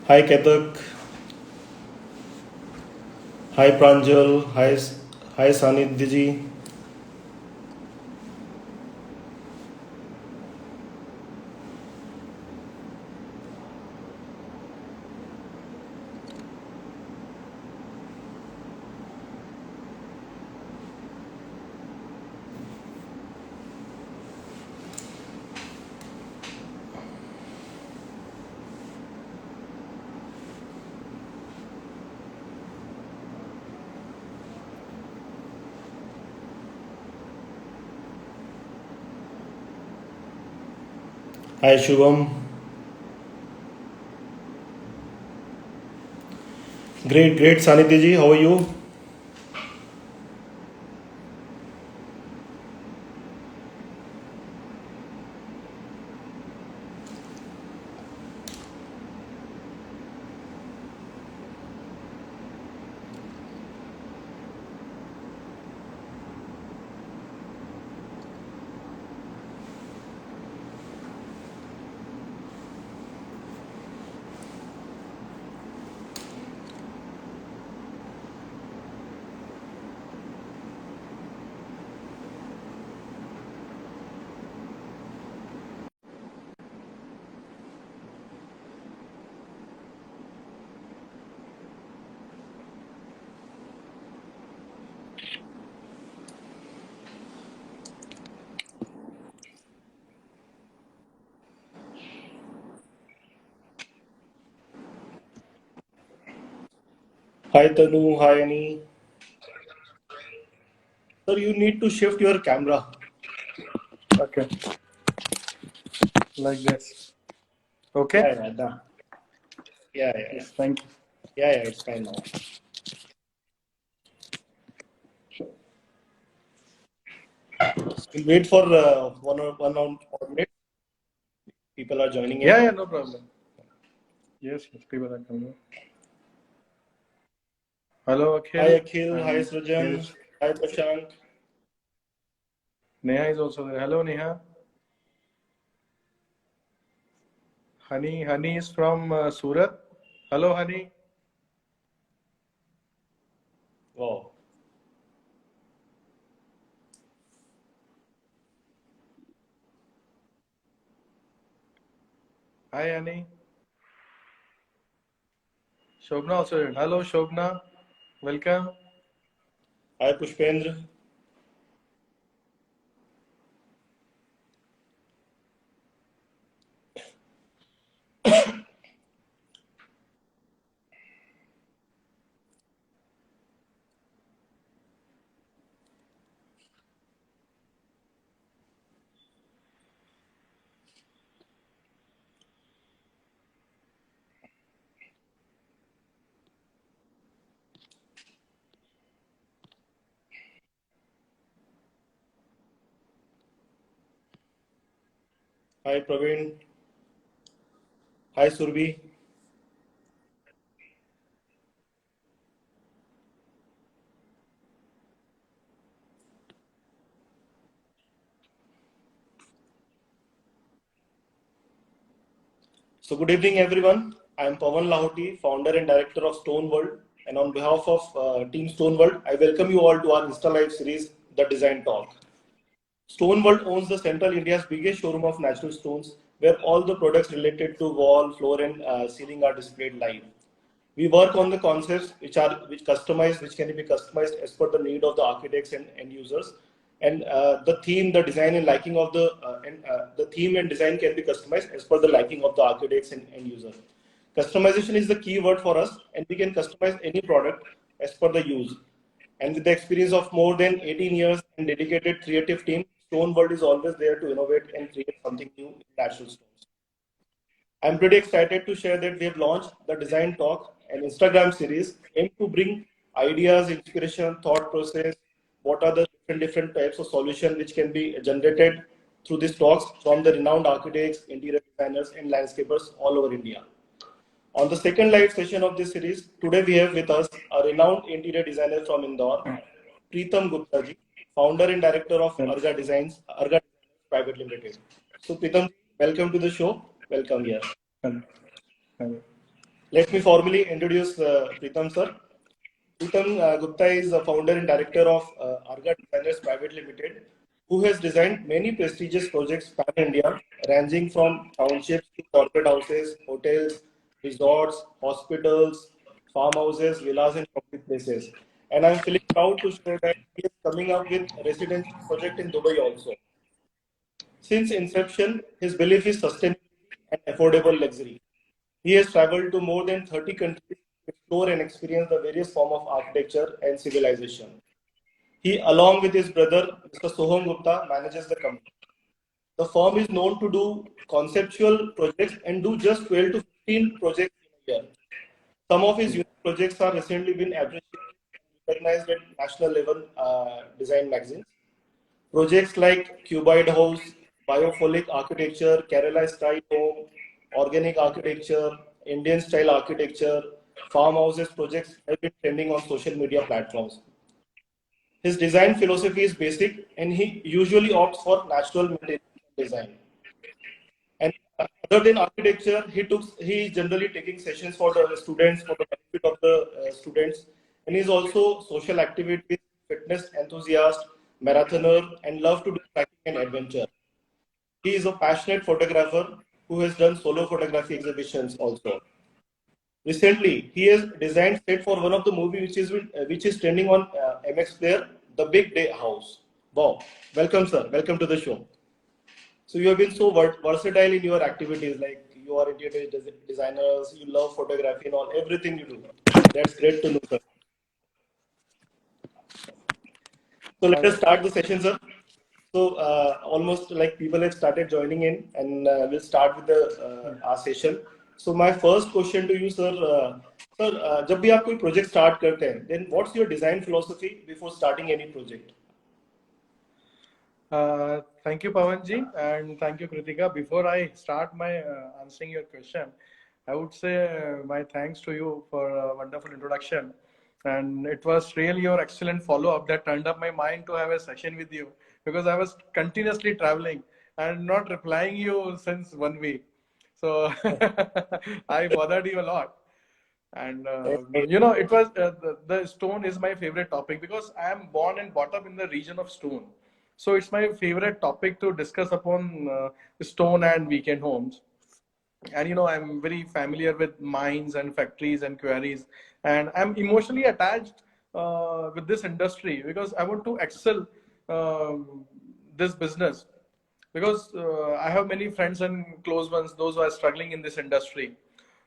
Hi Ketak, hi Pranjal, hi Sanidhiji. Hi Shubham. Great Sanidhiji, how are you? Hi Tanu, hi Annie. Sir, you need to shift your camera. Okay, like this. Okay. Yeah. Yeah. Yes, thank you. Yeah, it's fine now. We'll wait for one minute. People are joining in. Yeah, no problem. Yes, people are coming. Hello, Hi Akhil. Akhil, hi And Srijan, here's hi Prashant. Neha is also there. Hello, Neha. Honey is from Surat. Hello, Honey. Wow. Hi, Honey. Shobna also there. Hello, Shobna. Welcome. Hi Pushpendra. Hi Praveen. Hi Surbi. So good evening, everyone. I am Pawan Lahoti, founder and director of Stone World, and on behalf of Team Stone World, I welcome you all to our Insta Live series, The Design Talk. Stone World owns the Central India's biggest showroom of natural stones, where all the products related to wall, floor, and ceiling are displayed live. We work on the concepts which can be customized as per the need of the architects and end users, and the theme, the design, and liking of the theme and design can be customized as per the liking of the architects and end user. Customization is the key word for us, and we can customize any product as per the use. And with the experience of more than 18 years and dedicated creative team, Stone World is always there to innovate and create something new in natural stones. I'm pretty excited to share that we have launched the Design Talk, an Instagram series aimed to bring ideas, inspiration, thought process, what are the different types of solution which can be generated through these talks from the renowned architects, interior designers, and landscapers all over India. On the second live session of this series, today we have with us a renowned interior designer from Indore, Preetham Gupta ji, founder and director of Arga Designs Private Limited. So Preetham, welcome to the show. Welcome here. Hello. Hello. Let me formally introduce Pritam sir. Pritam Gupta is the founder and director of Arga Designers Private Limited, who has designed many prestigious projects pan-India, ranging from townships to corporate houses, hotels, resorts, hospitals, farmhouses, villas, and public places. And I'm feeling proud to share that he is coming up with a residential project in Dubai also. Since inception, his belief is sustainability and affordable luxury. He has traveled to more than 30 countries to explore and experience the various forms of architecture and civilization. He, along with his brother, Mr. Soham Gupta, manages the company. The firm is known to do conceptual projects and do just 12 to 15 projects in a year. Some of his unique projects are recently been appreciated and recognized at national level design magazines. Projects like cuboid house, biophilic architecture, Kerala style home, organic architecture, Indian style architecture, farmhouses projects have been trending on social media platforms. His design philosophy is basic and he usually opts for natural material design. And other than architecture, he generally taking sessions for the students for the benefit of the students, and he's also social activities, fitness enthusiast, marathoner, and love to do trekking and adventure. He is a passionate photographer who has done solo photography exhibitions also. Recently, he has designed set for one of the movie which is trending on MX Player, The Big Day House. Wow! Welcome, sir. Welcome to the show. So you have been so versatile in your activities, like you are interior designers, you love photography and all, everything you do. That's great to know, sir. So let All us right. start the session, sir. So almost like people have started joining in, and we'll start with the our session. So my first question to you, sir. Sir, जब भी आप कोई project start करते हैं, then what's your design philosophy before starting any project? Thank you, Pawanji, and thank you, Kritika. Before I start my answering your question, I would say my thanks to you for a wonderful introduction. And it was really your excellent follow-up that turned up my mind to have a session with you because I was continuously traveling and not replying you since 1 week. So I bothered you a lot. And it was the stone is my favorite topic because I am born and brought up in the region of stone. So it's my favorite topic to discuss upon stone and weekend homes. And I'm very familiar with mines and factories and quarries, and I'm emotionally attached with this industry because I want to excel this business because I have many friends and close ones, those who are struggling in this industry.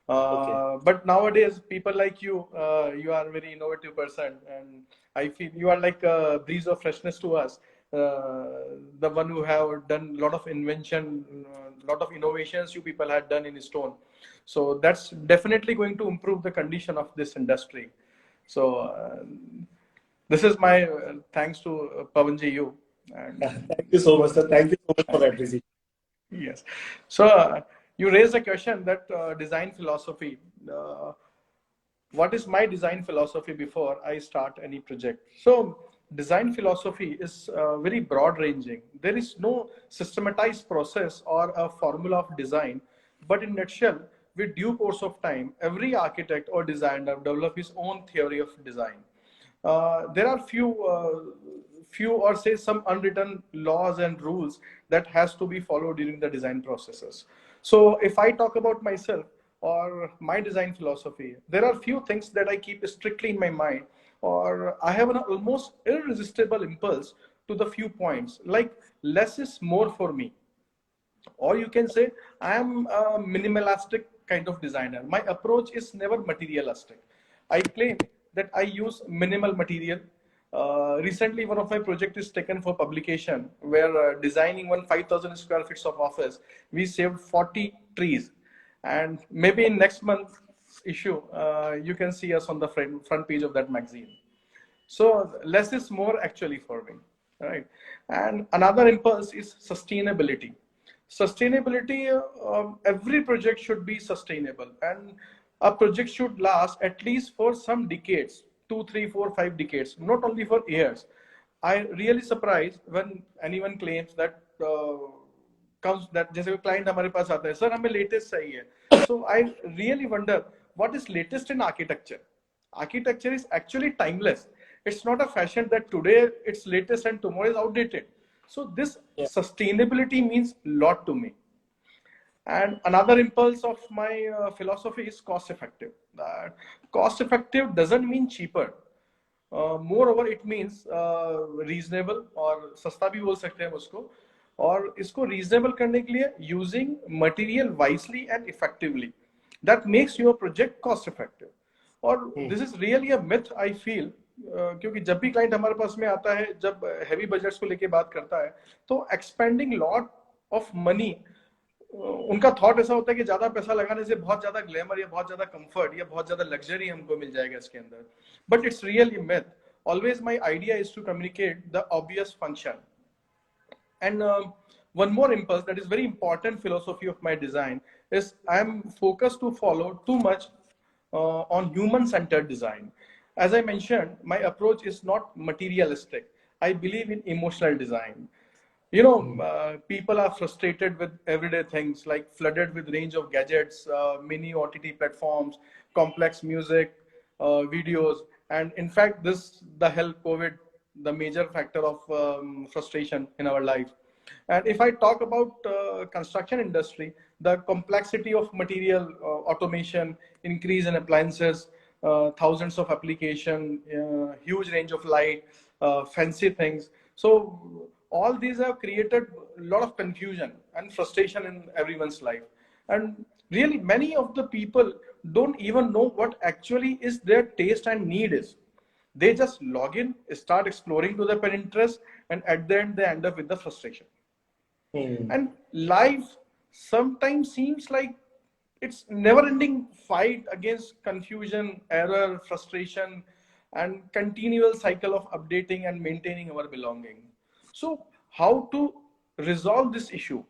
Okay. But nowadays, people like you, you are a very innovative person, and I feel you are like a breeze of freshness to us. The one who have done a lot of invention, a lot of innovations you people had done in stone. So that's definitely going to improve the condition of this industry. So this is my thanks to Pavanji you. And Thank you so much, sir. Thank you so much for that appreciation. yes. So you raised a question that design philosophy. Uh, what is my design philosophy before I start any project? So design philosophy is very broad ranging. There is no systematized process or a formula of design, but in nutshell, with due course of time, every architect or designer develop his own theory of design. There are few or say some unwritten laws and rules that has to be followed during the design processes. So if I talk about myself or my design philosophy, there are few things that I keep strictly in my mind, or I have an almost irresistible impulse to the few points like less is more for me, or you can say I am a minimalistic kind of designer. My approach is never materialistic. I claim that I use minimal material. Recently one of my project is taken for publication where designing one 5,000 square feet of office, we saved 40 trees. And maybe in next month issue, you can see us on the front page of that magazine. So less is more actually for me, right? And another impulse is sustainability. Sustainability, every project should be sustainable, and a project should last at least for some decades, 2, 3, 4, 5 decades, not only for years. I really surprised when anyone claims that comes that जैसे client हमारे पास आता है, sir हमें latest चाहिए. So I really wonder what is latest in architecture. Architecture is actually timeless. It's not a fashion that today it's latest and tomorrow is outdated. So this sustainability means a lot to me. And another impulse of my philosophy is cost effective. Cost effective doesn't mean cheaper. Moreover, it means reasonable, और सस्ता भी बोल सकते हैं उसको, और इसको reasonable करने के लिए using material wisely and effectively. That makes your project cost effective. और this is really a myth I feel, क्योंकि जब भी client हमारे पास में आता है, जब heavy budgets को लेके बात करता है, तो expending lot of money, उनका थॉट ऐसा होता है कि ज्यादा पैसा लगाने से बहुत ज्यादा ग्लैमर या बहुत ज्यादा कंफर्ट या बहुत ज्यादा लग्जरी हमको मिल जाएगा इसके अंदर. But it's really myth. Always my idea is to communicate the obvious function. And one more impulse that is very important philosophy of my design is I am focused to follow too much on human centered design. As I mentioned, my approach is not materialistic. I believe in emotional design. You know, people are frustrated with everyday things, like flooded with range of gadgets, mini OTT platforms, complex music, videos, and in fact, the health COVID, the major factor of frustration in our life. And if I talk about construction industry, the complexity of material, automation, increase in appliances, thousands of application, huge range of light, fancy things. So all these have created a lot of confusion and frustration in everyone's life. And really, many of the people don't even know what actually is their taste and need is. They just log in, start exploring to the Pinterest, and at the end, they end up with the frustration. And life sometimes seems like it's never-ending fight against confusion, error, frustration, and continual cycle of updating and maintaining our belonging. So how to resolve this issue?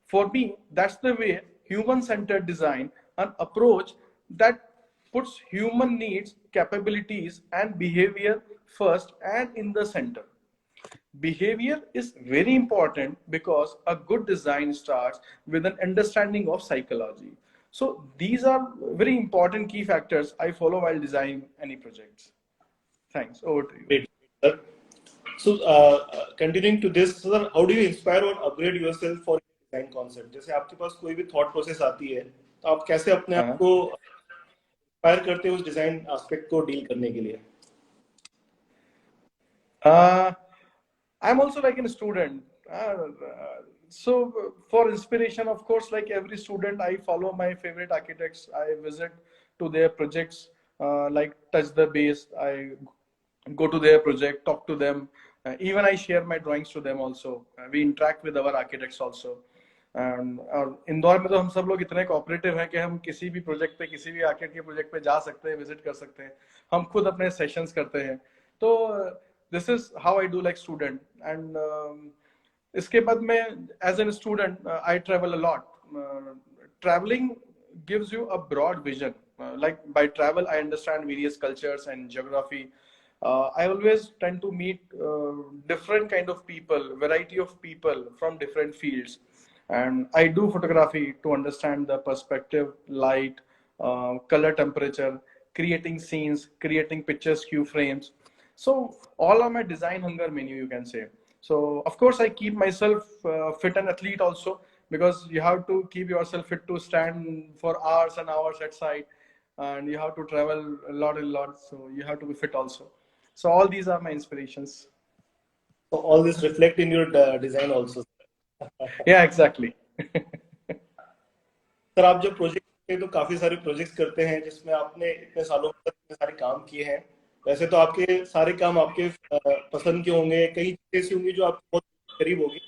For me, that's the way human-centered design, an approach that puts human needs, capabilities, and behavior first and in the center. Behavior is very important because a good design starts with an understanding of psychology. So these are very important key factors I follow while designing any projects. Thanks. Over to you. Great, sir. So, continuing to this, sir, how do you inspire or upgrade yourself for design concept? जैसे आपके पास कोई भी thought process आती है, तो आप कैसे अपने आप को inspire करते हो उस design aspect को deal करने के लिए? I'm also like a student. So for inspiration, of course, like every student, I follow my favorite architects. I visit to their projects, like touch the base. I go to their project, talk to them. Even I share my drawings to them also. We interact with our architects also. और इंदौर में तो हम सब लोग इतने cooperative हैं कि हम किसी भी प्रोजेक्ट पे, किसी भी आर्किटेक्ट के प्रोजेक्ट पे जा सकते हैं, विजिट कर सकते हैं. हम खुद अपने सेशंस करते हैं. तो this is how I do like student. And इसके बाद में as a student I travel a lot. Traveling gives you a broad vision. Like by travel I understand various cultures and geography. I always tend to meet different kind of people, variety of people from different fields. And I do photography to understand the perspective, light, color, temperature, creating scenes, creating pictures, cue frames. So all of my design hunger menu, you can say. So of course I keep myself fit and athlete also, because you have to keep yourself fit to stand for hours and hours at site, and you have to travel a lot. So you have to be fit also. So all these are my inspirations. So all this reflect in your design also. Yeah, exactly. Sir, आप जब project करते हैं तो काफी सारे projects करते हैं जिसमें आपने इतने सालों में इतने सारे काम किए हैं. वैसे तो आपके सारे काम आपके पसंद के होंगे, कई चीजें ऐसी होंगी जो आपको बहुत करीब होगी.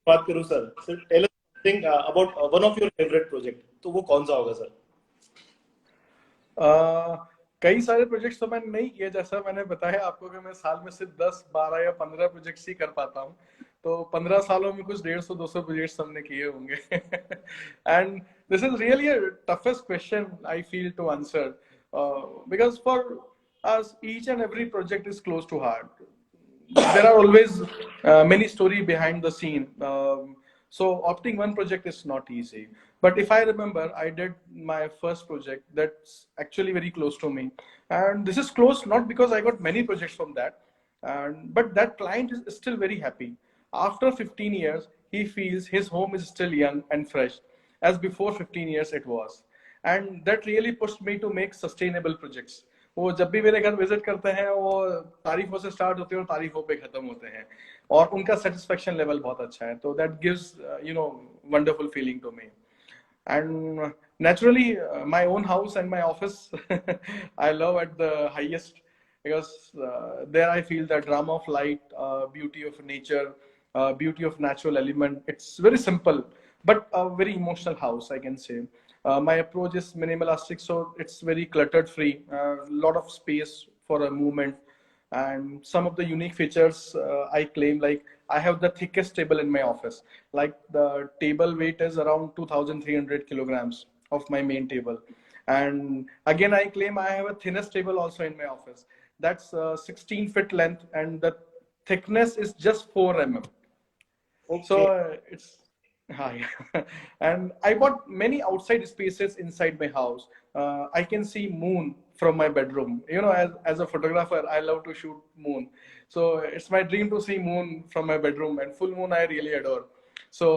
बात करूं sir, tell us something about one of your favourite project, तो वो कौन सा होगा सर? कई सारे प्रोजेक्ट्स तो मैंने नहीं किए. जैसा मैंने बताया आपको कि मैं साल में सिर्फ 10, 12 या 15 प्रोजेक्ट्स ही कर पाता हूँ. तो 15 सालों में कुछ 150-200 प्रोजेक्ट्स हमने किए होंगे. And this is really a toughest question I feel to answer, because for us each and every project is close to heart. There are always many story behind the scene. So opting one project is not easy. But if I remember, I did my first project that's actually very close to me. And this is close not because I got many projects from that, but that client is still very happy. After 15 years, he feels his home is still young and fresh, as before 15 years it was. And that really pushed me to make sustainable projects. वो जब भी मेरे घर visit करते हैं वो तारीफों से start होते हैं और तारीफों पे खत्म होते हैं और उनका सेटिस्फेक्शन लेवल बहुत अच्छा है तो that gives wonderful feeling to me and naturally my own house and my office I love at the highest because there I feel the drama of light, beauty of nature, beauty of natural element. It's very simple but a very emotional house, I can say. My approach is minimalistic, so it's very cluttered free, a lot of space for a movement. And some of the unique features I claim, like I have the thickest table in my office. Like the table weight is around 2,300 kilograms of my main table. And again, I claim I have a thinnest table also in my office. That's 16 feet length, and the thickness is just 4 mm. So it's hi. And I bought many outside spaces inside my house. I can see moon from my bedroom. As a photographer, I love to shoot moon. So it's my dream to see moon from my bedroom, and full moon I really adore. So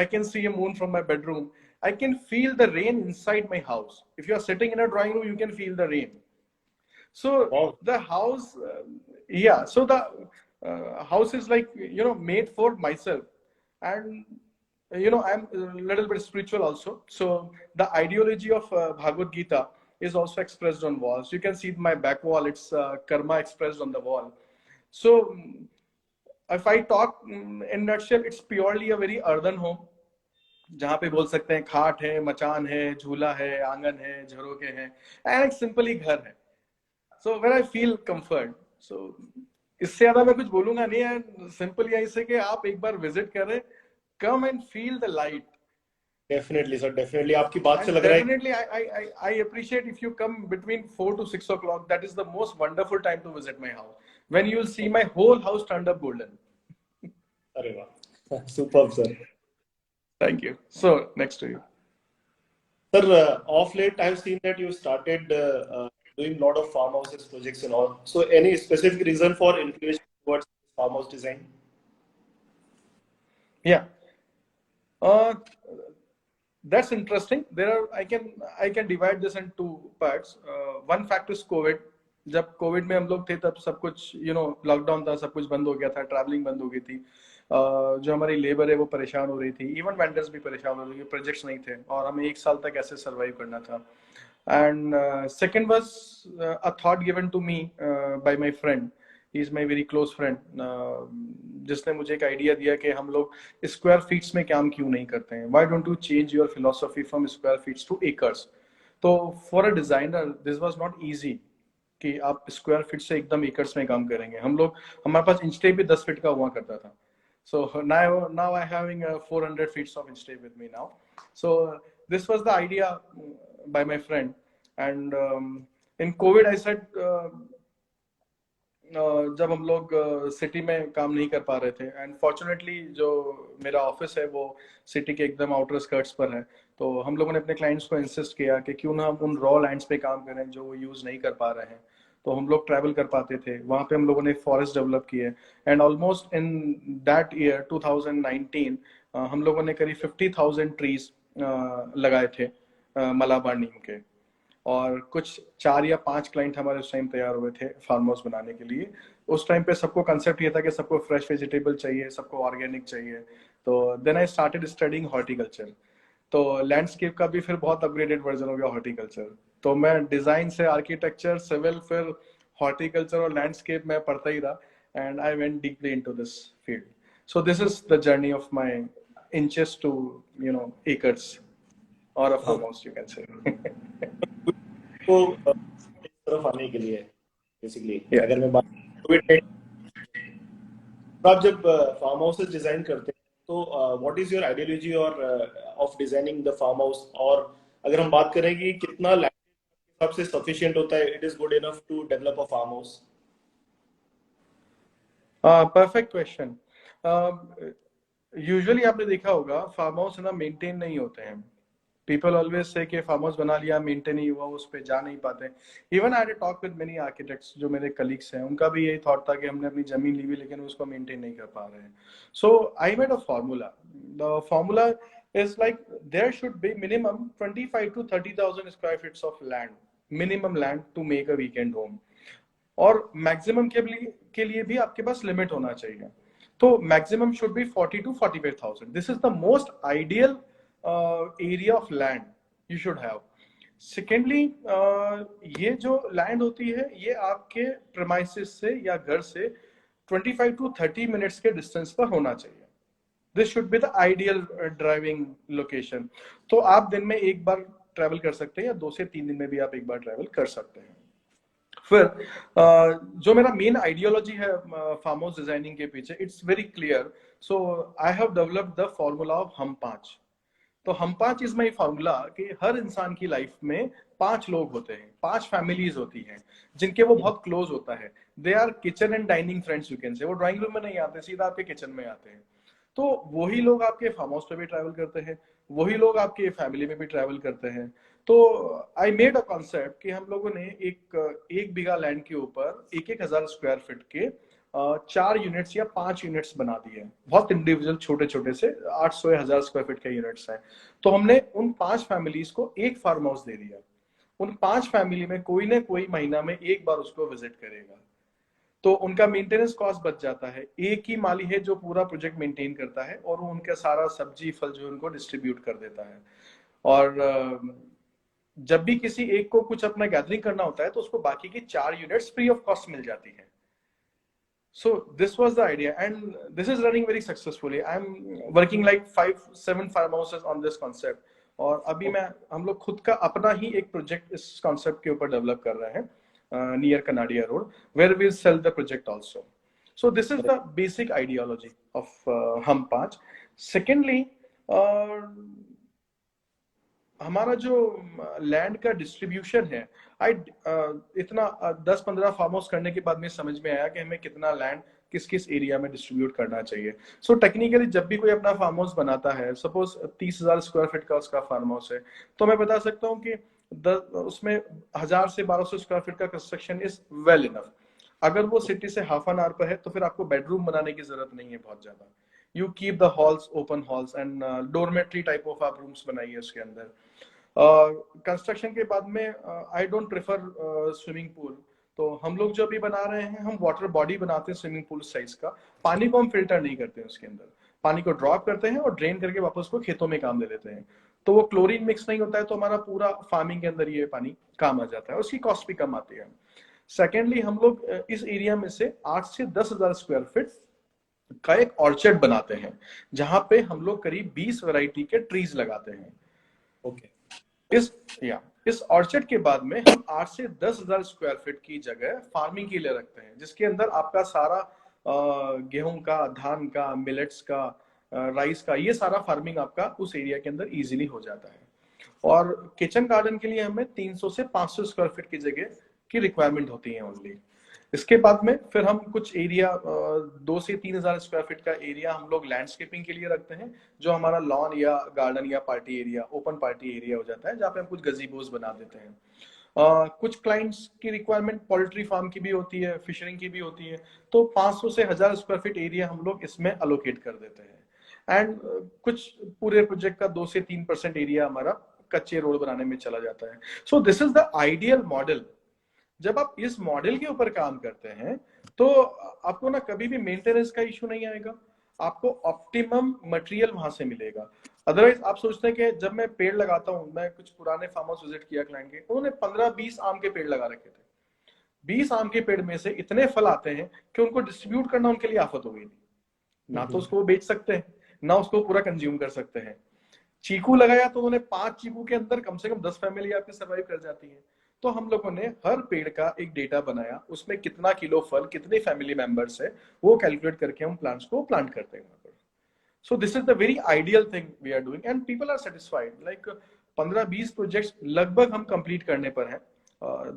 I can see a moon from my bedroom. I can feel the rain inside my house. If you are sitting in a drawing room, you can feel the rain. So Wow. the house, yeah. So the house is like made for myself, and I'm a little bit spiritual also. So the ideology of Bhagavad Gita is also expressed on walls. You can see my back wall; it's karma expressed on the wall. So if I talk in nutshell, it's purely a very earthen home. जहाँ पे बोल सकते हैं खाट है, मचान है, झूला है, आंगन है, झरोके हैं, and एक सिंपली घर है. So when I feel comfort, so इससे ज्यादा मैं कुछ बोलूंगा नहीं है. सिंपल यही से कि आप एक बार विजिट करें, come and feel the light. Definitely sir, definitely आपकी बात से And लग रहा है definitely, I appreciate if you come between 4 to 6 o'clock. That is the most wonderful time to visit my house. When you will see my whole house turned up golden. अरे वाह, superb sir. Thank you. So next to you. Sir, of late I've seen that you started doing a lot of farmhouses projects and all. So any specific reason for inclination towards farmhouse design? Yeah. That's interesting. I can divide this in two parts. One fact is COVID. जब Covid में हम लोग थे तब सब कुछ lockdown था, सब कुछ बंद हो गया था, ट्रैवलिंग बंद हो गई थी. जो हमारी लेबर है वो परेशान हो रही थी, इवन वेंडर्स भी परेशान हो रहे थे, प्रोजेक्ट्स नहीं थे और हमें 1 साल तक ऐसे सर्वाइव करना था. And second was a thought given to me by my friend. He is my very close friend, जिसने मुझे एक आइडिया दिया कि हम लोग स्क्वायर फीट्स में काम क्यों नहीं करते हैं. Why don't you change your philosophy from square feets to acres. तो for a designer this was not easy कि आप स्क्वायर फीट से एकदम एकर्स में काम करेंगे. हमारे पास इंच टेप भी 10 फीट का हुआ करता था. So now I having 400 feet of inch tape with me now. So this was the idea by my friend. And in COVID I said जब हम लोग सिटी में काम नहीं कर पा रहे थे, एंड फॉर्चुनेटली जो मेरा ऑफिस है वो सिटी के एकदम आउटर स्कर्ट्स पर है, तो हम लोगों ने अपने क्लाइंट्स को इंसिस्ट किया कि क्यों ना हम उन रॉ लैंड्स पे काम करें जो वो यूज नहीं कर पा रहे हैं. तो हम लोग ट्रैवल कर पाते थे, वहाँ पे हम लोगों ने फॉरेस्ट डेवलप किए. And almost in that year 2019 हम लोगों ने करीब 50,000 ट्रीज लगाए थे मलाबार नीम के. और कुछ 4 या 5 क्लाइंट हमारे उस टाइम तैयार हुए थे फार्म हाउस बनाने के लिए. उस टाइम पे सबको कंसेप्ट ये था कि सबको फ्रेश वेजिटेबल चाहिए, सबको ऑर्गेनिक चाहिए. तो then I started studying horticulture. तो लैंडस्केप का भी फिर बहुत अपग्रेडेड वर्जन हो गया हॉर्टिकल्चर. तो मैं डिजाइन से आर्किटेक्चर, सिविल, फिर हॉर्टिकल्चर और लैंडस्केप में पढ़ता ही रहा. And I went deeply into this field. So this is the journey of my inches to acres और a farm house, you can say. तो इस तरफ आने के लिए बेसिकली अगर मैं बात कोविड, आप जब फार्म हाउसेस डिजाइन करते हैं तो व्हाट इज योर आइडियोलॉजी और of designing the farm house, और अगर हम बात करें कि कितना लैंड हिसाब से सफिशिएंट होता है, it is good enough to develop a farm house? Perfect question. Usually आपने देखा होगा फार्म हाउस ना मेंटेन नहीं होते हैं। पीपल ऑलवेज से कि फार्म हाउस बना लिया, मेंटेन नहीं हुआ, उस पर जा नहीं पाते। Even I talk with many architects, जो मेरे कलीग्स हैं, उनका भी यही थॉट था कि हमने अपनी जमीन ली हुई लेकिन उसको मेंटेन नहीं कर पा रहे हैं। So I made a formula. The formula is like there should be minimum 25 to 30,000 square feet of land, minimum land to make a weekend home। और मैक्सिमम के लिए भी आपके पास लिमिट होना चाहिए। तो maximum should be 40 to 45,000। This is the most ideal area of land you should have. Secondly, ये जो लैंड होती है ये आपके प्रेमाइसिस से या घर से 25 to 30 मिनट्स के डिस्टेंस पर होना चाहिए। This should be the ideal driving location. तो आप दिन में एक बार ट्रेवल कर सकते हैं या 2 से 3 दिन में भी आप एक बार ट्रेवल कर सकते हैं। फिर जो मेरा मेन आइडियोलॉजी है फार्म हाउस डिजाइनिंग के पीछे, it's very clear. So I have developed the formula of हम पांच। तो हम पांच इज माई फॉर्मूला कि हर इंसान की लाइफ में 5 लोग होते हैं, 5 फैमिलीज होती हैं जिनके वो बहुत क्लोज होता है। They are kitchen and dining friends, you can say. वो ड्राइंग रूम में नहीं आते, सीधा आपके किचन में आते हैं। तो वही लोग आपके फार्म हाउस पे भी ट्रैवल करते हैं, वही लोग आपके फैमिली में भी ट्रैवल करते हैं। तो आई मेड अ कॉन्सेप्ट कि हम लोगों ने एक बीघा लैंड के ऊपर 1,000 स्क्वायर फीट के 4 यूनिट्स या 5 यूनिट्स बना दिए। बहुत इंडिविजुअल छोटे छोटे से 800 या 1000 स्क्वायर फीट के यूनिट्स हैं। तो हमने उन 5 फैमिलीज को एक फार्म हाउस दे दिया। उन 5 फैमिली में कोई ना कोई महीना में एक बार उसको विजिट करेगा। तो उनका मेंटेनेंस कॉस्ट बच जाता है। एक ही माली है जो पूरा प्रोजेक्ट मेंटेन करता है और वो उनका सारा सब्जी फल जो उनको डिस्ट्रीब्यूट कर देता है। और जब भी किसी एक को कुछ अपना गैदरिंग करना होता है तो उसको बाकी की 4 यूनिट्स फ्री ऑफ कॉस्ट मिल जाती है। So this was the idea and this is running very successfully. I'm working like 5-7 farm houses on this concept। और अभी मैं हम लोग खुद का अपना ही एक प्रोजेक्ट इस कॉन्सेप्ट के ऊपर डेवलप कर रहे हैं near Kanadia road, where we sell the project also. So this is the basic ideology of हम पांच। सेकेंडली, हमारा जो लैंड का डिस्ट्रीब्यूशन है, इतना 10-15 फार्म हाउस करने के बाद में समझ में आया कि हमें कितना लैंड किस किस एरिया में डिस्ट्रीब्यूट करना चाहिए। सो टेक्निकली जब भी कोई अपना फार्म हाउस बनाता है, सपोज 30,000 स्क्वायर फीट का उसका फार्म हाउस है, तो मैं बता सकता हूँ कि उसमें 1000 से 1200 स्क्वायर फीट का कंस्ट्रक्शन इज वेल इनफ। अगर वो सिटी से हाफ एन आवर पर है तो फिर आपको बेडरूम बनाने की जरूरत नहीं है बहुत ज्यादा। You keep the halls open halls and dormitory type of आप रूम्स बनाइए उसके अंदर। कंस्ट्रक्शन के बाद में I don't prefer swimming pool. तो हम लोग जो अभी बना रहे हैं, हम वाटर बॉडी बनाते हैं स्विमिंग पूल साइज का। पानी को हम फिल्टर नहीं करते हैं, उसके अंदर पानी को ड्रॉप करते हैं और ड्रेन करके वापस को खेतों में काम दे देते हैं। तो वो क्लोरीन मिक्स नहीं होता है, तो हमारा पूरा फार्मिंग के अंदर ये पानी काम आ जाता है, उसकी कॉस्ट भी कम आती है। सेकेंडली, हम लोग इस एरिया में से 8 से 10,000 स्क्वायर फीट का एक ऑर्चर्ड बनाते हैं, जहां पे हम लोग करीब 20 वैरायटी के ट्रीज लगाते हैं। ओके। इस ऑर्चर्ड के बाद में हम 8 से 10,000 स्क्वायर फीट की जगह फार्मिंग के लिए रखते हैं, जिसके अंदर आपका सारा गेहूं का, धान का, मिलेट्स का, राइस का, ये सारा फार्मिंग आपका उस एरिया के अंदर इजीली हो जाता है। और किचन गार्डन के लिए हमें 300 से 500 स्क्वायर फीट की जगह की रिक्वायरमेंट होती है ओनली। इसके बाद में फिर हम कुछ एरिया 2 से 3,000 स्क्वायर फीट का एरिया हम लोग लैंडस्केपिंग के लिए रखते हैं, जो हमारा लॉन या गार्डन या party area, open party area हो जाता है, जहाँ पे हम कुछ गजीबोज बना देते हैं। कुछ क्लाइंट्स की रिक्वायरमेंट पोल्ट्री फार्म की भी होती है, फिशरिंग की भी होती है, तो 500 से 1000 स्क्वायर फीट एरिया हम लोग इसमें अलोकेट कर देते हैं। एंड कुछ पूरे प्रोजेक्ट का 2 से 3% एरिया हमारा कच्चे रोड बनाने में चला जाता है। सो this is the ideal model. जब आप इस मॉडल के ऊपर काम करते हैं तो आपको ना कभी भी मेंटेनेंस का इश्यू नहीं आएगा, आपको ऑप्टिमम मटेरियल वहां से मिलेगा। अदरवाइज आप सोचते हैं कि जब मैं पेड़ लगाता हूं, मैं कुछ पुराने फार्म हाउस विजिट किया क्लाइंट के, उन्होंने 15-20 आम के पेड़ लगा रखे थे। 20 आम के पेड़ में से इतने फल आते हैं कि उनको डिस्ट्रीब्यूट करना उनके लिए आफत हो गई थी। ना तो उसको बेच सकते हैं, ना उसको पूरा कंज्यूम कर सकते हैं। चीकू लगाया तो उन्होंने 5 चीकू के अंदर कम से कम 10 फैमिली आपकी सर्वाइव कर जाती है। तो हम लोगों ने हर पेड़ का एक डेटा बनाया, उसमें कितना किलो फल, कितने फैमिली मेंबर्स है, वो कैलकुलेट करके हम प्लांट्स को प्लांट करते हैं। So this is the very ideal thing we are doing and people are satisfied. Like 15-20 projects लगभग हम कंप्लीट करने पर हैं,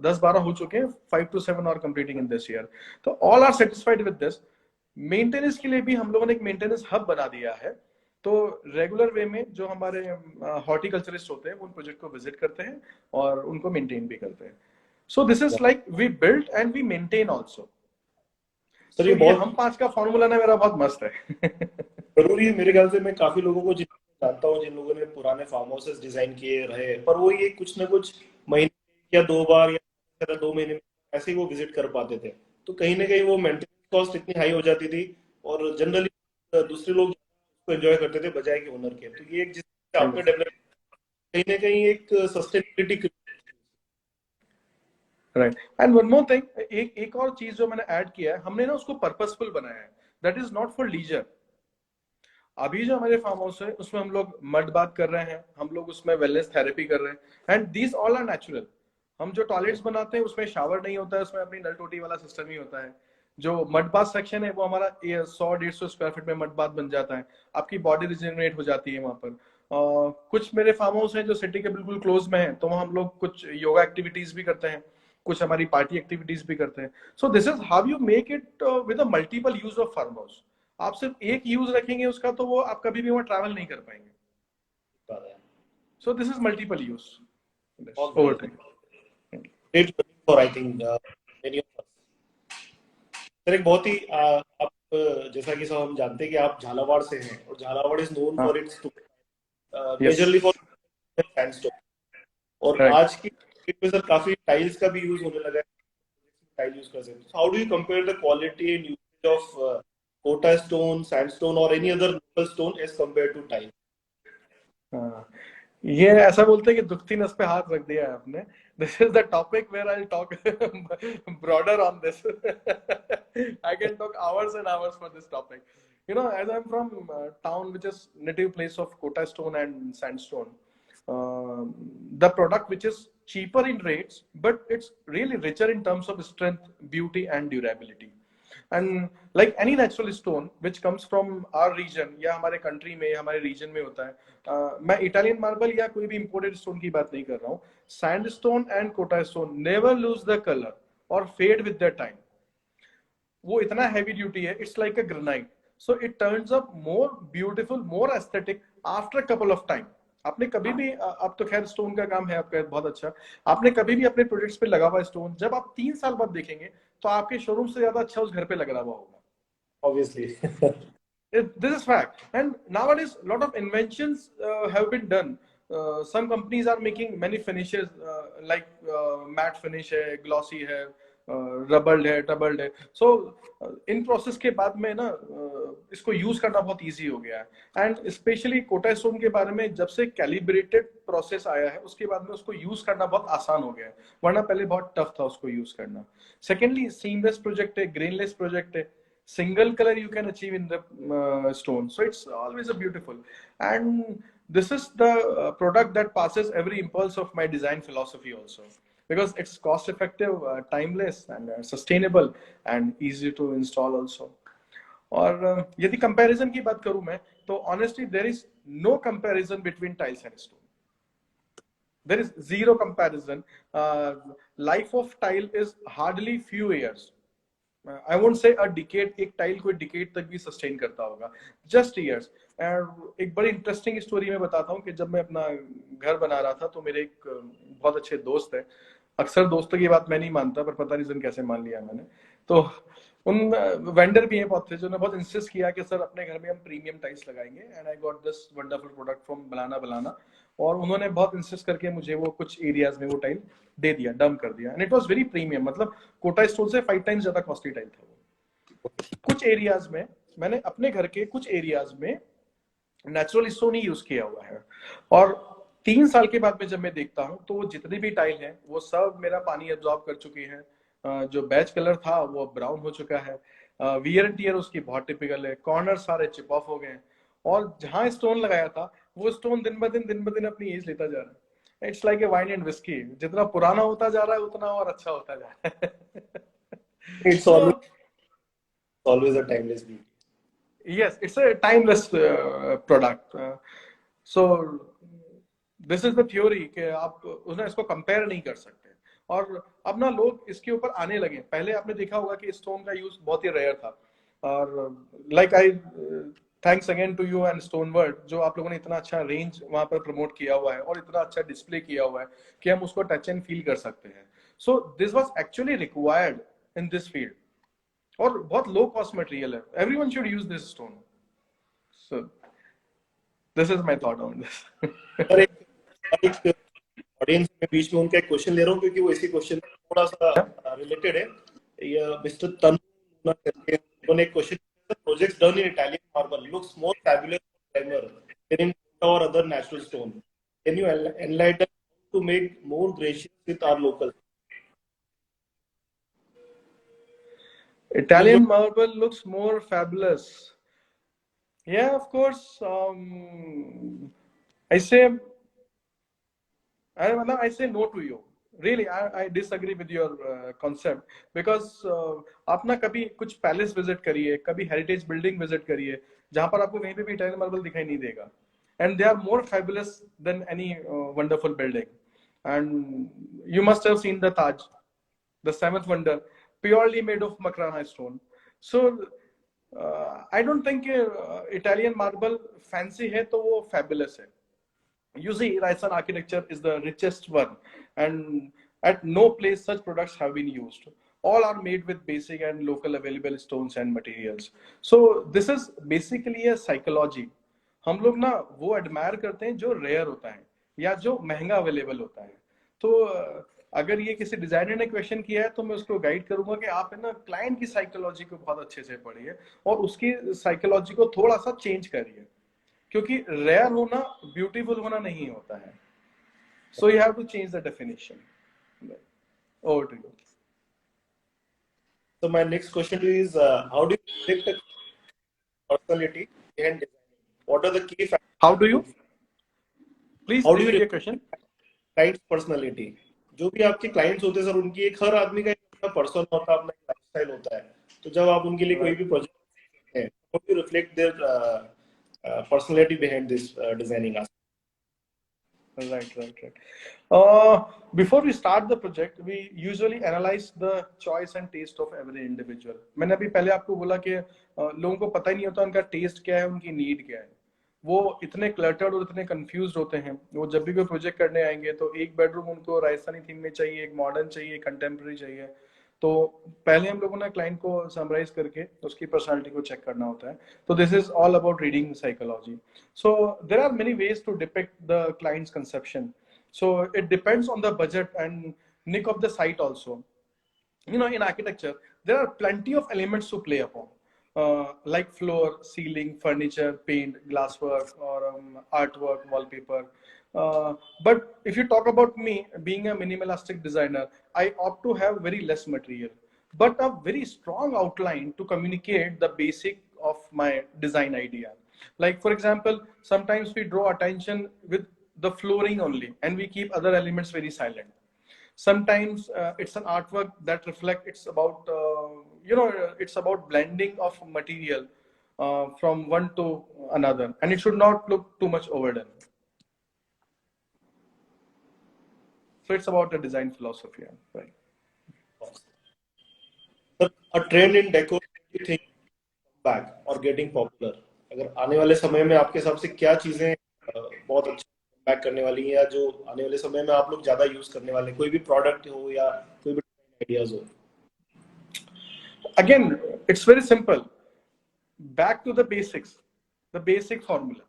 10-12 हो चुके हैं, 5 to 7 और कंप्लीटिंग इन दिस ईयर। तो all are satisfied with this. Maintenance के लिए भी हम लोगों ने एक मेंटेनेंस हब बना दिया है, तो रेगुलर वे में जो हमारे हॉर्टिकल्चरिस्ट होते हैं वो उन प्रोजेक्ट को विजिट करते हैं और उनको मेंटेन भी करते हैं. So this is like we build and we maintain also. Sir so ये ये बहुत हम पांच का फॉर्मूला ना मेरा बहुत मस्त है. जरूरी है मेरे ख्याल से. मैं काफी लोगों को जानता हूँ जिन लोगों ने पुराने फार्म हाउसेस डिजाइन किए रहे, पर वो ये कुछ ना कुछ महीने या 2 बार या 2 महीने में ऐसे ही वो विजिट कर पाते थे. तो कहीं ना कहीं वो मेंटेनेंस कॉस्ट इतनी हाई हो जाती थी, और जनरली दूसरे लोग उसको एंजॉय करते थे बजाय कि ओनर के. तो ये एक जिस आपने डेवलप कहीं ना कहीं एक sustainability. Right. And one more thing, एक और चीज जो मैंने ऐड किया है, हमने ना उसको पर्पसफुल बनाया है. That is not for leisure. अभी जो हमारे फार्म हाउस है उसमें हम लोग मड बात कर रहे हैं, हम लोग उसमें वेलनेस थेरेपी कर रहे हैं, and these all are natural. हम जो टॉयलेट्स बनाते हैं उसमें शावर नहीं होता है, उसमें अपनी नल टोटी वाला सिस्टम ही होता है. जो मड बाथ सेक्शन है वो हमारा 100-150 स्क्वायर फीट में मड बाथ बन जाता है. आपकी बॉडी रिजेनरेट हो जाती है वहां पर. कुछ मेरे फार्म हाउस हैं जो सिटी के बिल्कुल क्लोज में है, तो वहाँ हम लोग कुछ योगा एक्टिविटीज भी करते हैं, कुछ हमारी पार्टी एक्टिविटीज भी करते हैं. So this is how you make it with a multiple use of farm house. आप सिर्फ एक यूज रखेंगे उसका तो वो आप कभी भी वहां ट्रैवल नहीं कर पाएंगे. सो this is multiple use over time. For I think many of us. Sir एक बहुत ही आप जैसा कि सब हम जानते हैं कि आप झालावाड़ से हैं, और झालावाड़ इज नोन हाँ. For its yes. Majorly for sandstone. और राइट. आज की डेट में सर काफी टाइल्स का भी यूज होने लगा है. टाइल यूज कर सकते हैं. How do you compare the quality and usage of Kota stone, sandstone और any other local stone as compare to tile? हाँ. ये ऐसा बोलते हैं कि दुखती नस पे हाथ रख दिया है आपने. This is the topic where I talk broader on this. I can talk hours and hours for this topic. You know, as I'm from town which is native place of Kota stone and sandstone, the product which is cheaper in rates, but it's really richer in terms of strength, beauty, and durability. And like any natural stone which comes from our region या हमारे country में या हमारे region में होता है, मैं Italian marble या कोई भी imported stone की बात नहीं कर रहा हूँ. Sandstone and Kota stone never lose the color or fade with the time. वो इतना हैवी ड्यूटी है, it's like a granite. So it turns up more beautiful, more aesthetic after couple of time. आपने कभी भी, अब तो खैर stone का काम है आपका बहुत अच्छा, आपने कभी भी अपने प्रोजेक्ट्स पे लगा हुआ स्टोन जब आप 3 साल बाद देखेंगे तो आपके शोरूम से ज्यादा अच्छा उस घर पे लग रहा होगा. Obviously. This is fact. And nowadays lot of inventions have been done. Some companies are making many finishes, like matte finish है, glossy है, रबल्ड है, डबल्ड है. सो इन प्रोसेस के बाद में ना इसको यूज करना बहुत इजी हो गया है. एंड स्पेशली कोटा स्टोन के बारे में जब से कैलिब्रेटेड प्रोसेस आया है उसके बाद में उसको यूज करना बहुत आसान हो गया है, वरना पहले बहुत टफ था उसको यूज करना. सेकेंडली सीमलेस प्रोजेक्ट है, ग्रेनलेस प्रोजेक्ट है, single color you can achieve in the stone, so it's always a beautiful. And this is the product that passes every impulse of my design philosophy also, because it's cost effective, timeless, and sustainable, and easy to install also. और यदि comparison की बात करूं मैं, तो honestly there is no comparison between tiles and stone. There is zero comparison. Life of tile is hardly few years. I won't say a decade. एक tile कोई decade तक भी सस्टेन करता होगा, जस्ट ईयर्स. एंड एक बड़ी interesting story मैं बताता हूँ कि जब मैं अपना घर बना रहा था तो मेरे एक बहुत अच्छे दोस्त है. अक्सर दोस्तों की बात मैं नहीं मानता, पर पता नहीं कैसे मान लिया मैंने. तो उन वेंडर भी हैं बहुत थे जिन्होंने बहुत इंसिस्ट किया कि सर अपने घर में हम प्रीमियम टाइल्स लगाएंगे, and I got this wonderful product from banana. और उन्होंने बहुत इंसिस्ट करके मुझे वो कुछ एरियाज में वो टाइल दे दिया, डम कर दिया. And it was very premium, मतलब कोटा स्टोन से 5 टाइम्स ज्यादा कॉस्टली टाइल था वो. कुछ एरियाज में मैंने अपने घर के कुछ एरियाज में नेचुरल स्टोन ही यूज किया हुआ है. और 3 साल के बाद में जब मैं देखता हूँ तो वो जितनी भी टाइल है वो सब मेरा पानी एब्जॉर्ब कर चुकी है. जो बैच कलर था वो ब्राउन हो चुका है. वियर एंड टियर उसकी बहुत टिपिकल है. कॉर्नर सारे चिप ऑफ हो गए, और जहां स्टोन लगाया था वो स्टोन दिन ब दिन अपनी एज लेता जा रहा है. It's like a wine and whisky, जितना पुराना होता जा रहा है उतना और अच्छा होता जा रहा है. It's always a timeless beauty. Yes, it's a timeless product. So this is the theory कि आप उसने इसको कंपेयर नहीं कर सकते. और अब ना लोग इसके ऊपर आने लगे. पहले आपने देखा होगा कि स्टोन का यूज बहुत ही रेयर था, और like I thanks again to you and Stone World, जो आप लोगों ने इतना अच्छा रेंज वहां पर प्रमोट किया हुआ है और इतना अच्छा डिस्प्ले किया हुआ है कि हम उसको टच एंड फील कर सकते हैं. So this was actually required in this field, और बहुत लो कॉस्ट मटेरियल है. Everyone should use this stone. So this is my thought on this. Sir एक ऑडियंस में बीच में उनका एक क्वेश्चन ले रहा हूँ क्योंकि वो इसी क्वेश्चन थोड़ा सा रिलेटेड है. ये मिस्टर तनु करके उन्होंने एक question, projects done in Italian marble looks more fabulous primer than in our other natural stone. Can you enlighten to make more gracious with our local? Italian marble looks more fabulous. Yeah, of course. I say, I say no to you. Really, I disagree with your concept because आप ना कभी कुछ palace visit करिए, कभी heritage building visit करिए, जहां पर आपको कहीं पे भी इटालियन मार्बल दिखाई नहीं देगा. And they are more fabulous than any wonderful building. And you must have seen the Taj, the seventh wonder, purely made of Makrana stone. So I don't think Italian marble fancy है तो वो fabulous है. You see, Rajasthan architecture is the richest one, and at no place such products have been used. All are made with basic and local available stones and materials. So this is basically a psychology. हम लोग ना वो admire करते हैं जो rare होता है या जो महंगा अवेलेबल होता है. तो अगर ये किसी डिजाइनर ने क्वेश्चन किया है तो मैं उसको गाइड करूंगा कि आप है ना क्लाइंट की साइकोलॉजी को बहुत अच्छे से पढ़िए और उसकी साइकोलॉजी को थोड़ा सा चेंज करिए, क्योंकि रेयर होना ब्यूटीफुल होना नहीं होता है. So you have to change the definition. Over to you. So my next question is, how do you predict personality and designing? What are the key factors? How do you? Please How do you repeat your question. client's personality? जो भी आपके clients होते हैं sir, उनकी एक हर आदमी का अपना पर्सन होता है, अपना लाइफस्टाइल होता है. तो जब आप उनके लिए कोई भी प्रोजेक्ट करते हैं, how do you reflect their personality behind this designing aspect? Right. Before we start the project, we usually analyze the choice and taste of every individual. मैंने अभी पहले आपको बोला कि लोगों को पता ही नहीं होता उनका टेस्ट क्या है, उनकी नीड क्या है. वो इतने क्लटर्ड और इतने कंफ्यूज होते हैं. वो जब भी कोई प्रोजेक्ट करने आएंगे तो एक बेडरूम उनको राजस्थानी थीम में चाहिए, एक मॉडर्न चाहिए, कंटेम्प्रेरी चाहिए. तो पहले हम लोगों ने क्लाइंट को समराइज करके उसकी पर्सनालिटी को चेक करना होता है. तो this is all about reading psychology. So there are many ways to depict the clients conception. So it depends on the budget and nick of the site also. You know, in architecture, there are plenty of elements to play upon, like floor, ceiling, furniture, paint, glasswork, or artwork, wallpaper. But if you talk about me, being a minimalistic designer, I opt to have very less material, but a very strong outline to communicate the basic of my design idea. Like, for example, sometimes we draw attention with the flooring only and we keep other elements very silent. Sometimes it's an artwork that reflect it's about it's about blending of material from one to another, and it should not look too much overdone. So it's about the design philosophy, right? Sir, a trend in decor you think back or getting popular? अगर आने वाले समय में आपके हिसाब से क्या चीजें बहुत अच्छा बैक करने वाली है, या जो आने वाले समय में आप लोग ज्यादा यूज करने वाले, कोई भी प्रोडक्ट हो या कोई भी आइडियाज हो? Again, it's very simple. Back to the basics, the basic formula.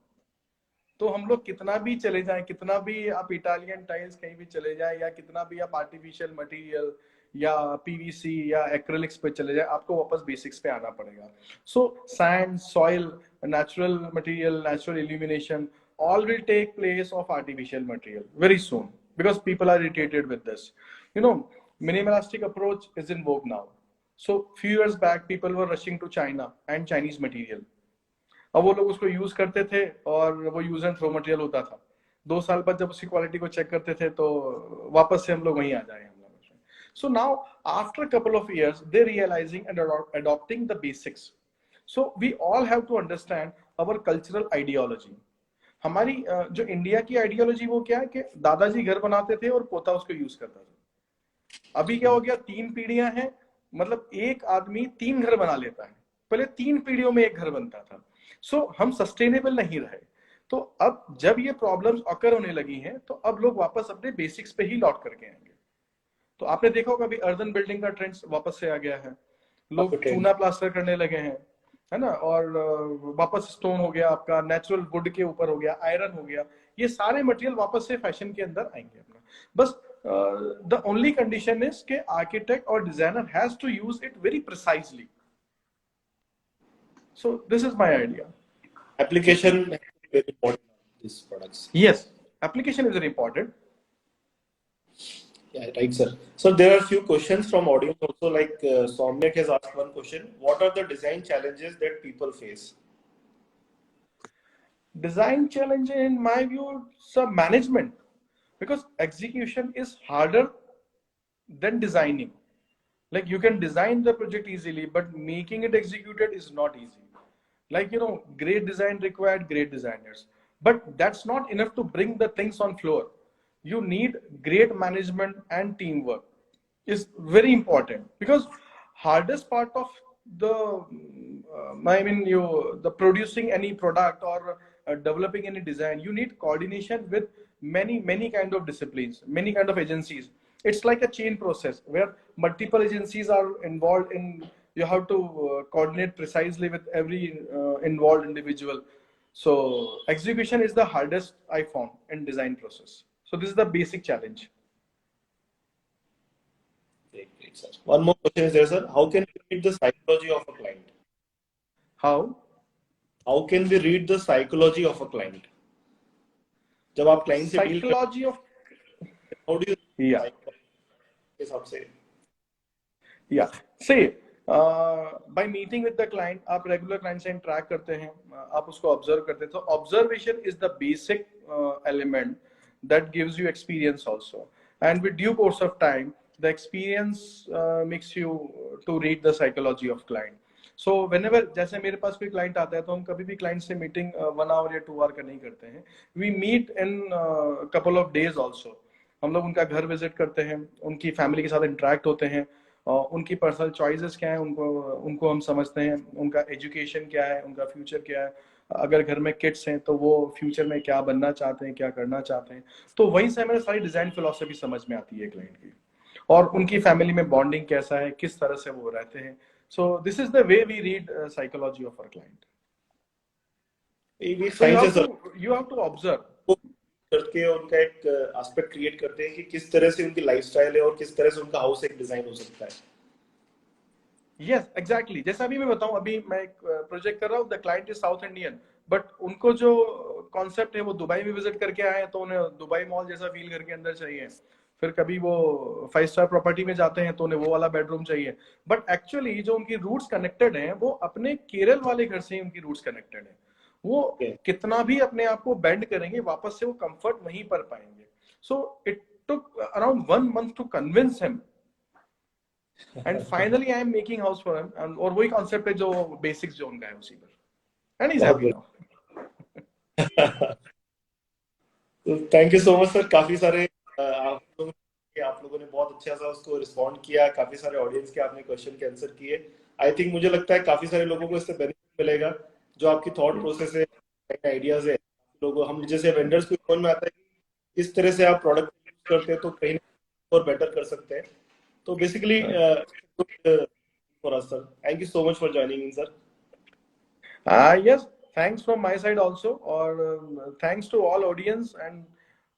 तो हम लोग कितना भी चले जाएं, कितना भी आप इटालियन टाइल्स कहीं भी चले जाएं, या कितना भी आप आर्टिफिशियल मटेरियल या पीवीसी या एक्रिलिक्स पे चले जाएं, आपको वापस बेसिक्स पे आना पड़ेगा. So sand, soil, natural material, natural illumination, all will take place of artificial material very soon because people are irritated with this. You know, minimalistic approach is in vogue now. So few years back people were rushing to China and Chinese material. अब वो लोग उसको use करते थे और वो use and throw material होता था. 2 साल बाद जब उसकी क्वालिटी को चेक करते थे तो वापस से हम लोग वहीं आ जाए हम लोग. So now after a couple of years they realizing and adopting the basics. So we all have to understand our cultural ideology. हमारी जो इंडिया की आइडियोलॉजी वो क्या है कि दादाजी घर बनाते थे और पोता उसको यूज करता था. अभी क्या हो गया, 3 पीढ़ियां हैं, मतलब एक आदमी 3 घर बना लेता है. पहले 3 पीढ़ियों में एक घर बनता था. सो हम सस्टेनेबल नहीं रहे। तो अब जब ये प्रॉब्लम्स अकर होने लगी हैं तो अब लोग वापस अपने बेसिक्स पे ही लौट करके आएंगे। तो आपने देखा होगा अभी अर्बन बिल्डिंग का ट्रेंड वापस से आ गया है, लोग चूना प्लास्टर करने लगे हैं, है ना, और वापस स्टोन हो गया, आपका नेचुरल वुड के ऊपर हो गया, आयरन हो गया, ये सारे मटेरियल वापस से फैशन के अंदर आएंगे अपना। बस द ओनली कंडीशन इज के आर्किटेक्ट और designer has to use it very precisely. So this is my idea. Application is very important in these products. Yes, application is very important. Yeah, right, sir. So there are few questions from audience also. Like Somyak has asked one question: what are the design challenges that people face? Design challenge in my view is management, because execution is harder than designing. Like you can design the project easily, but making it executed is not easy. Like, you know, great design required great designers, but that's not enough to bring the things on floor. You need great management and teamwork is very important, because hardest part of the I mean you the producing any product or developing any design, you need coordination with many kind of disciplines, many kind of agencies. It's like a chain process where multiple agencies are involved in. You have to coordinate precisely with every involved individual. So execution is the hardest I found in design process. So this is the basic challenge. Great, sir. One more question is there, sir. How can we read the psychology of a client? How? How can we read the psychology of a client? जब आप client से deal Psychology of, how do you yeah, के हिसाब से? yeah. See, by meeting with the client, आप regular client से interact करते हैं, आप उसको observe करते हैं. So observation is the basic element that gives you experience also. And with due course of time, the experience makes you to read the psychology of client. So whenever, जैसे मेरे पास कोई client आता है तो हम कभी भी client से meeting 1 hour या 2 hour का नहीं करते हैं. We meet in couple of days also. हम लोग उनका घर विजिट करते हैं, उनकी फैमिली के साथ इंटरेक्ट होते हैं, उनकी पर्सनल चॉइसेस क्या है उनको हम समझते हैं, उनका एजुकेशन क्या है, उनका फ्यूचर क्या है, अगर घर में किड्स हैं तो वो फ्यूचर में क्या बनना चाहते हैं, क्या करना चाहते हैं. तो वहीं से हमें सारी डिजाइन फिलोसफी समझ में आती है क्लाइंट की, और उनकी फैमिली में बॉन्डिंग कैसा है, किस तरह से वो रहते हैं. So this is the way we read psychology of our client. You have to observe करके उनका एक एस्पेक्ट क्रिएट करते हैं कि किस तरह से उनकी लाइफस्टाइल है और किस तरह से उनका हाउस एक डिजाइन हो सकता है. Yes exactly. जैसा अभी मैं बताऊं, अभी मैं एक प्रोजेक्ट कर रहा हूं, the client is south Indian, but उनको जो कॉन्सेप्ट है वो दुबई में विजिट करके आए हैं, तो उन्हें दुबई मॉल जैसा फील करके अंदर चाहिए. फिर कभी वो 5 स्टार प्रॉपर्टी में जाते हैं तो उन्हें वो वाला बेडरूम चाहिए. बट एक्चुअली जो उनकी रूट्स कनेक्टेड हैं वो अपने केरल वाले घर से ही उनकी रूट्स कनेक्टेड है. वो कितना भी अपने आप को बेंड करेंगे, वापस से वो कंफर्ट वहीं पर पाएंगे. So it took around 1 month to convince him, and finally I am making house for him. और वही कॉन्सेप्ट है जो बेसिक्स जो उनका है उसी पर, and he is happy now. Thank you so much sir. काफी सारे आप लोगों ने बहुत अच्छा सा उसको रिस्पॉन्ड किया. काफी सारे ऑडियंस के आपने क्वेश्चन के आंसर किए. आई थिंक मुझे लगता है काफी सारे लोगों को इससे बेनिफिट मिलेगा. जो आपकी थॉट प्रोसेस है, आइडियाज है, लोगों हम जैसे वेंडर्स को समझ में आता है कि इस तरह से आप प्रोडक्ट यूज करते हैं तो कहीं और बेटर कर सकते हैं. तो basically for us sir, thank you so much for joining in sir. Yes, thanks from my side also, और thanks to all audience and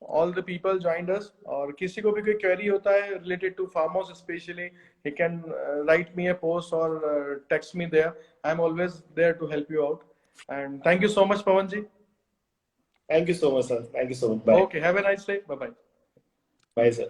all the people joined us. और किसी को भी कोई क्वेरी होता है related to farm house especially, he can write me a post or text me there. I'm always there to help you out. And thank you so much, Pawan ji. Thank you so much sir. Thank you so much. Bye. Okay, have a nice day. Bye bye. Bye sir.